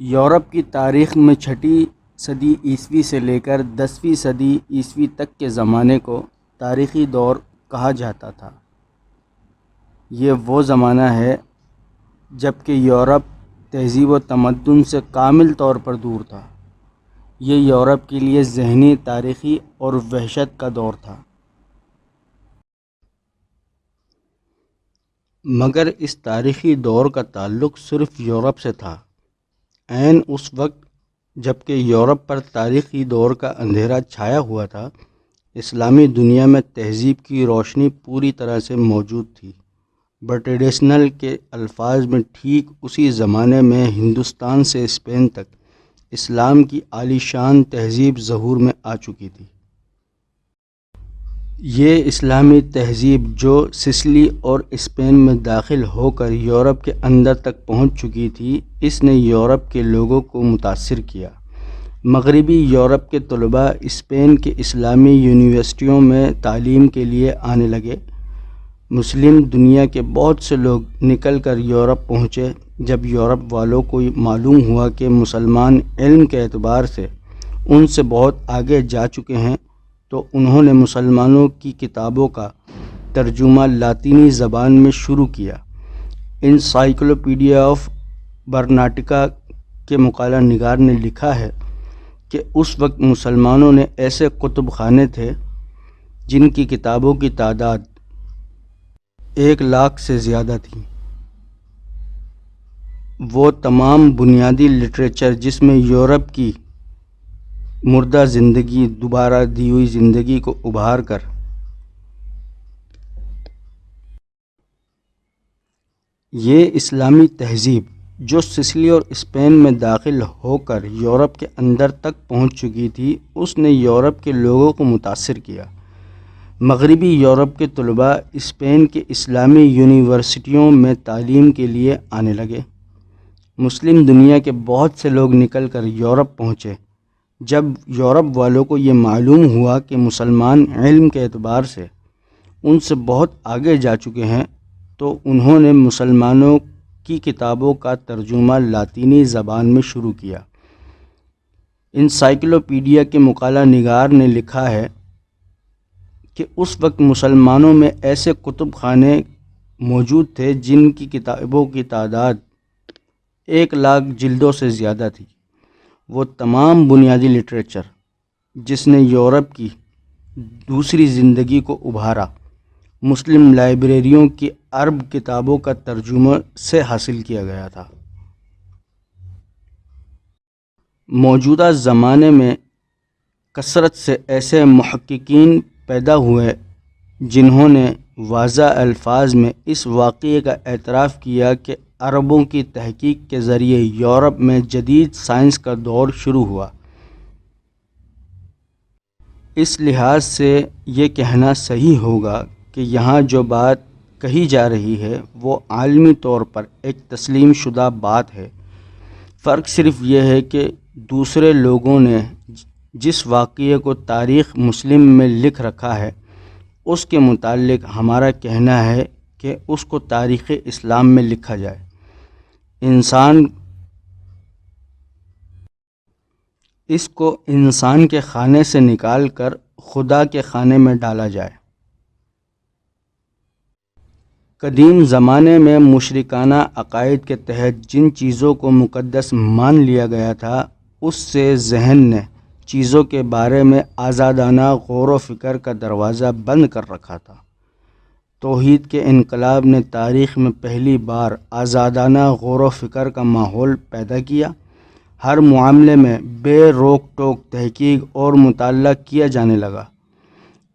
Europe کی تاریخ میں چھٹی صدی عیسوی سے لے کر 10ویں صدی عیسوی تک کے زمانے کو تاریخی دور کہا جاتا تھا۔ یہ وہ زمانہ ہے جب کہ یورپ تہذیب و تمدن سے کامل طور پر دور تھا۔ یہ یورپ کے لیے ذہنی، تاریخی اور وحشت کا دور تھا۔ مگر اس تاریخی دور کا تعلق صرف یورپ سے تھا۔ عین اس وقت جب کہ یورپ پر تاریخی دور کا اندھیرا چھایا ہوا تھا، اسلامی دنیا میں تہذیب کی روشنی پوری طرح سے موجود تھی۔ برٹیڈیسنل کے الفاظ میں ٹھیک اسی زمانے میں ہندوستان سے اسپین تک اسلام کی عالی شان تہذیب ظہور میں آ چکی تھی۔ یہ اسلامی تہذیب جو سسلی اور اسپین میں داخل ہو کر یورپ کے اندر تک پہنچ چکی تھی، اس نے یورپ کے لوگوں کو متاثر کیا۔ مغربی یورپ کے طلباء اسپین کے اسلامی یونیورسٹیوں میں تعلیم کے لیے آنے لگے۔ مسلم دنیا کے بہت سے لوگ نکل کر یورپ پہنچے۔ جب یورپ والوں کو معلوم ہوا کہ مسلمان علم کے اعتبار سے ان سے بہت آگے جا چکے ہیں، تو انہوں نے مسلمانوں کی کتابوں کا ترجمہ لاطینی زبان میں شروع کیا۔ انسائکلوپیڈیا آف برناٹکا کے مقالہ نگار نے لکھا ہے کہ اس وقت مسلمانوں نے ایسے کتب خانے تھے جن کی کتابوں کی تعداد 1,00,000 سے زیادہ تھی۔ وہ تمام بنیادی لٹریچر جس میں یورپ کی مردہ زندگی، دوبارہ دی ہوئی زندگی کو ابھار کر یہ اسلامی تہذیب جو سسلی اور اسپین میں داخل ہو کر یورپ کے اندر تک پہنچ چکی تھی، اس نے یورپ کے لوگوں کو متاثر کیا۔ مغربی یورپ کے طلباء اسپین کے اسلامی یونیورسٹیوں میں تعلیم کے لیے آنے لگے۔ مسلم دنیا کے بہت سے لوگ نکل کر یورپ پہنچے۔ جب یورپ والوں کو یہ معلوم ہوا کہ مسلمان علم کے اعتبار سے ان سے بہت آگے جا چکے ہیں، تو انہوں نے مسلمانوں کی کتابوں کا ترجمہ لاطینی زبان میں شروع کیا۔ انسائکلوپیڈیا کے مقالہ نگار نے لکھا ہے کہ اس وقت مسلمانوں میں ایسے کتب خانے موجود تھے جن کی کتابوں کی تعداد 1,00,000 جلدوں سے زیادہ تھی۔ وہ تمام بنیادی لٹریچر جس نے یورپ کی دوسری زندگی کو ابھارا، مسلم لائبریریوں کی عرب کتابوں کا ترجمہ سے حاصل کیا گیا تھا۔ موجودہ زمانے میں کثرت سے ایسے محققین پیدا ہوئے جنہوں نے واضح الفاظ میں اس واقعے کا اعتراف کیا کہ عربوں کی تحقیق کے ذریعے یورپ میں جدید سائنس کا دور شروع ہوا۔ اس لحاظ سے یہ کہنا صحیح ہوگا کہ یہاں جو بات کہی جا رہی ہے وہ عالمی طور پر ایک تسلیم شدہ بات ہے۔ فرق صرف یہ ہے کہ دوسرے لوگوں نے جس واقعے کو تاریخ مسلم میں لکھ رکھا ہے، اس کے متعلق ہمارا کہنا ہے کہ اس کو تاریخ اسلام میں لکھا جائے۔ اس کو انسان کے خانے سے نکال کر خدا کے خانے میں ڈالا جائے۔ قدیم زمانے میں مشرکانہ عقائد کے تحت جن چیزوں کو مقدس مان لیا گیا تھا، اس سے ذہن نے چیزوں کے بارے میں آزادانہ غور و فکر کا دروازہ بند کر رکھا تھا۔ توحید کے انقلاب نے تاریخ میں پہلی بار آزادانہ غور و فکر کا ماحول پیدا کیا۔ ہر معاملے میں بے روک ٹوک تحقیق اور مطالعہ کیا جانے لگا۔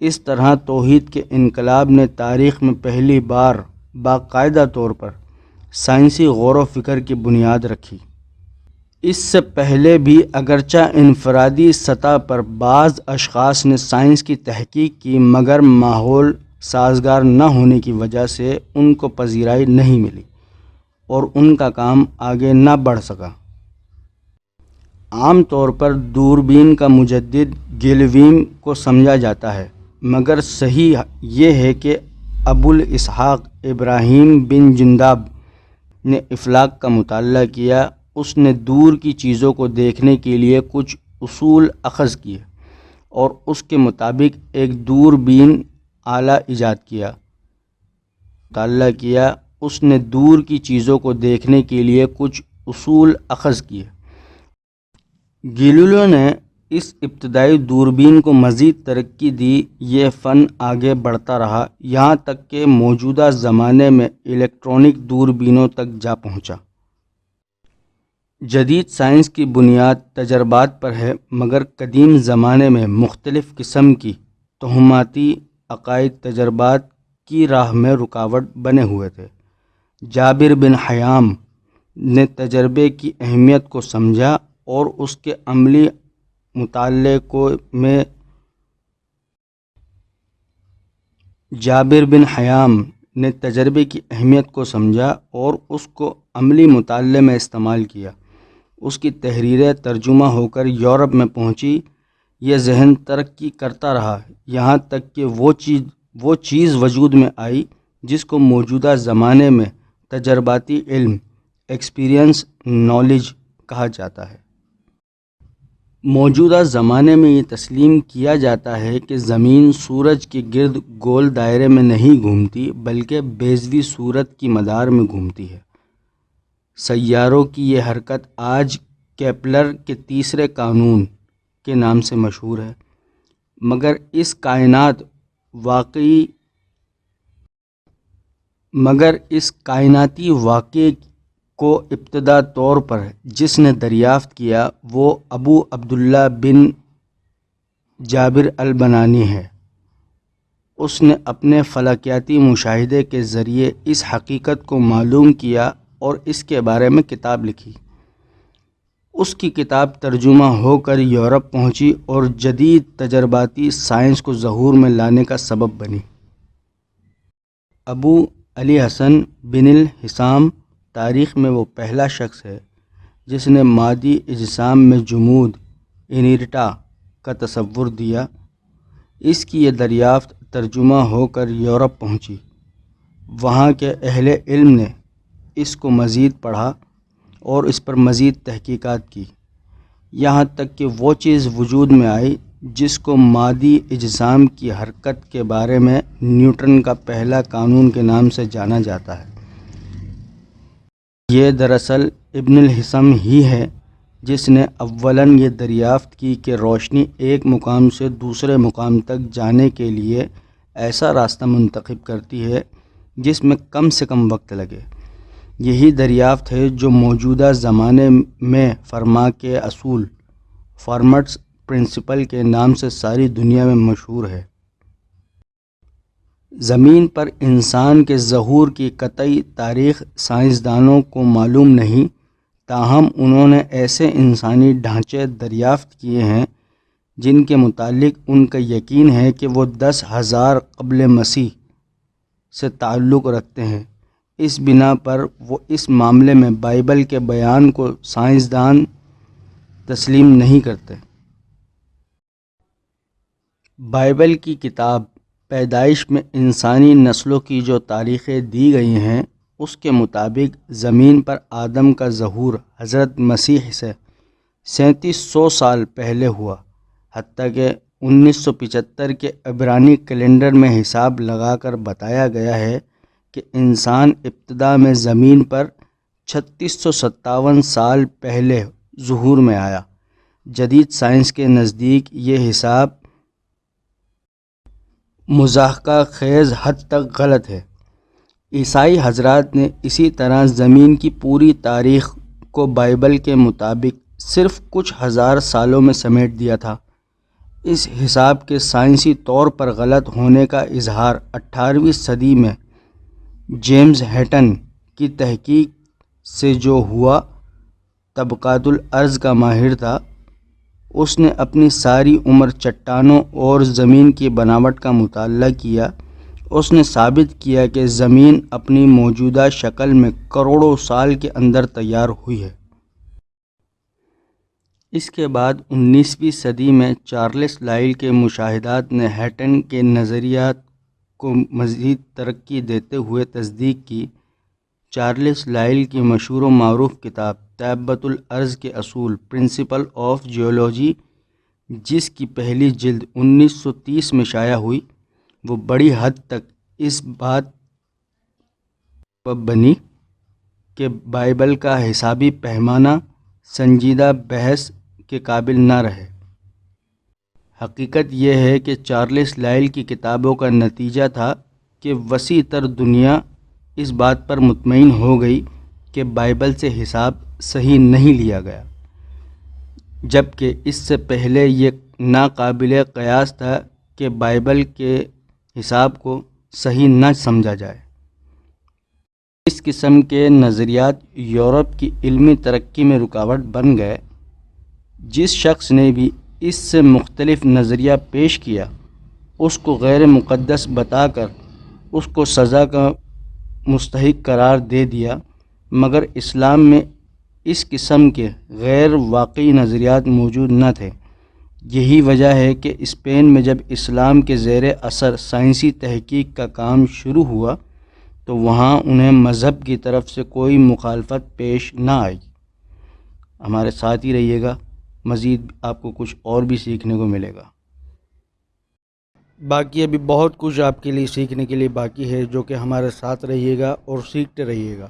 اس طرح توحید کے انقلاب نے تاریخ میں پہلی بار باقاعدہ طور پر سائنسی غور و فکر کی بنیاد رکھی۔ اس سے پہلے بھی اگرچہ انفرادی سطح پر بعض اشخاص نے سائنس کی تحقیق کی، مگر ماحول سازگار نہ ہونے کی وجہ سے ان کو پذیرائی نہیں ملی اور ان کا کام آگے نہ بڑھ سکا۔ عام طور پر دوربین کا مجدد گیلیویم کو سمجھا جاتا ہے، مگر صحیح یہ ہے کہ ابوالاسحاق ابراہیم بن جنداب نے افلاک کا مطالعہ کیا اس نے دور کی چیزوں کو دیکھنے کے لیے کچھ اصول اخذ کیے اور اس کے مطابق ایک دوربین آلہ ایجاد کیا، مطالعہ کیا۔ اس نے دور کی چیزوں کو دیکھنے کے لیے کچھ اصول اخذ کیے۔ گیلیلیو نے اس ابتدائی دوربین کو مزید ترقی دی۔ یہ فن آگے بڑھتا رہا یہاں تک کہ موجودہ زمانے میں الیکٹرانک دوربینوں تک جا پہنچا۔ جدید سائنس کی بنیاد تجربات پر ہے، مگر قدیم زمانے میں مختلف قسم کی توہماتی عقائد تجربات کی راہ میں رکاوٹ بنے ہوئے تھے۔ جابر بن حیام نے تجربے کی اہمیت کو سمجھا اور اس کے عملی مطالعے میں استعمال کیا۔ اس کی تحریریں ترجمہ ہو کر یورپ میں پہنچی۔ یہ ذہن ترقی کرتا رہا یہاں تک کہ وہ چیز وجود میں آئی جس کو موجودہ زمانے میں تجرباتی علم، ایکسپیرینس نالج کہا جاتا ہے۔ موجودہ زمانے میں یہ تسلیم کیا جاتا ہے کہ زمین سورج کے گرد گول دائرے میں نہیں گھومتی بلکہ بیضوی صورت کی مدار میں گھومتی ہے۔ سیاروں کی یہ حرکت آج کیپلر کے تیسرے قانون کے نام سے مشہور ہے، مگر اس کائناتی واقعے کو ابتدا طور پر جس نے دریافت کیا وہ ابو عبداللہ بن جابر البنانی ہے۔ اس نے اپنے فلکیاتی مشاہدے کے ذریعے اس حقیقت کو معلوم کیا اور اس کے بارے میں کتاب لکھی۔ اس کی کتاب ترجمہ ہو کر یورپ پہنچی اور جدید تجرباتی سائنس کو ظہور میں لانے کا سبب بنی۔ ابو علی حسن بن الحسام تاریخ میں وہ پہلا شخص ہے جس نے مادی اجسام میں جمود انرٹا کا تصور دیا۔ اس کی یہ دریافت ترجمہ ہو کر یورپ پہنچی۔ وہاں کے اہل علم نے اس کو مزید پڑھا اور اس پر مزید تحقیقات کی، یہاں تک کہ وہ چیز وجود میں آئی جس کو مادی اجسام کی حرکت کے بارے میں نیوٹن کا پہلا قانون کے نام سے جانا جاتا ہے۔ یہ دراصل ابن الحسام ہی ہے جس نے اولاً یہ دریافت کی کہ روشنی ایک مقام سے دوسرے مقام تک جانے کے لیے ایسا راستہ منتخب کرتی ہے جس میں کم سے کم وقت لگے۔ یہی دریافت ہے جو موجودہ زمانے میں فرما کے اصول فارمٹس پرنسپل کے نام سے ساری دنیا میں مشہور ہے۔ زمین پر انسان کے ظہور کی قطعی تاریخ سائنسدانوں کو معلوم نہیں، تاہم انہوں نے ایسے انسانی ڈھانچے دریافت کیے ہیں جن کے متعلق ان کا یقین ہے کہ وہ 10,000 قبل مسیح سے تعلق رکھتے ہیں۔ اس بنا پر وہ اس معاملے میں بائبل کے بیان کو سائنسدان تسلیم نہیں کرتے۔ بائبل کی کتاب پیدائش میں انسانی نسلوں کی جو تاریخیں دی گئی ہیں اس کے مطابق زمین پر آدم کا ظہور حضرت مسیح سے 3700 سال پہلے ہوا، حتیٰ کہ 1975 کے عبرانی کیلنڈر میں حساب لگا کر بتایا گیا ہے کہ انسان ابتدا میں زمین پر 3657 سال پہلے ظہور میں آیا۔ جدید سائنس کے نزدیک یہ حساب مضحکہ خیز حد تک غلط ہے۔ عیسائی حضرات نے اسی طرح زمین کی پوری تاریخ کو بائبل کے مطابق صرف کچھ ہزار سالوں میں سمیٹ دیا تھا۔ اس حساب کے سائنسی طور پر غلط ہونے کا اظہار 18ویں صدی میں جیمز ہٹن کی تحقیق سے جو ہوا۔ طبقات الارض کا ماہر تھا۔ اس نے اپنی ساری عمر چٹانوں اور زمین کی بناوٹ کا مطالعہ کیا۔ اس نے ثابت کیا کہ زمین اپنی موجودہ شکل میں کروڑوں سال کے اندر تیار ہوئی ہے۔ اس کے بعد 19ویں صدی میں چارلس لائل کے مشاہدات نے ہٹن کے نظریات کو مزید ترقی دیتے ہوئے تصدیق کی۔ چارلس لائل کی مشہور و معروف کتاب تیبۃ الارض کے اصول پرنسپل آف جیولوجی، جس کی پہلی جلد 1930 میں شائع ہوئی، وہ بڑی حد تک اس بات پر بنی کہ بائبل کا حسابی پیمانہ سنجیدہ بحث کے قابل نہ رہے۔ حقیقت یہ ہے کہ چارلس لائل کی کتابوں کا نتیجہ تھا کہ وسیع تر دنیا اس بات پر مطمئن ہو گئی کہ بائبل سے حساب صحیح نہیں لیا گیا، جبکہ اس سے پہلے یہ ناقابل قیاس تھا کہ بائبل کے حساب کو صحیح نہ سمجھا جائے۔ اس قسم کے نظریات یورپ کی علمی ترقی میں رکاوٹ بن گئے۔ جس شخص نے بھی اس سے مختلف نظریہ پیش کیا، اس کو غیر مقدس بتا کر اس کو سزا کا مستحق قرار دے دیا، مگر اسلام میں اس قسم کے غیر واقعی نظریات موجود نہ تھے۔ یہی وجہ ہے کہ اسپین میں جب اسلام کے زیر اثر سائنسی تحقیق کا کام شروع ہوا تو وہاں انہیں مذہب کی طرف سے کوئی مخالفت پیش نہ آئی۔ ہمارے ساتھ ہی رہیے گا، مزید آپ کو کچھ اور بھی سیکھنے کو ملے گا۔ باقی ابھی بہت کچھ آپ کے لیے سیکھنے کے لیے باقی ہے، جو کہ ہمارے ساتھ رہیے گا اور سیکھتے رہیے گا۔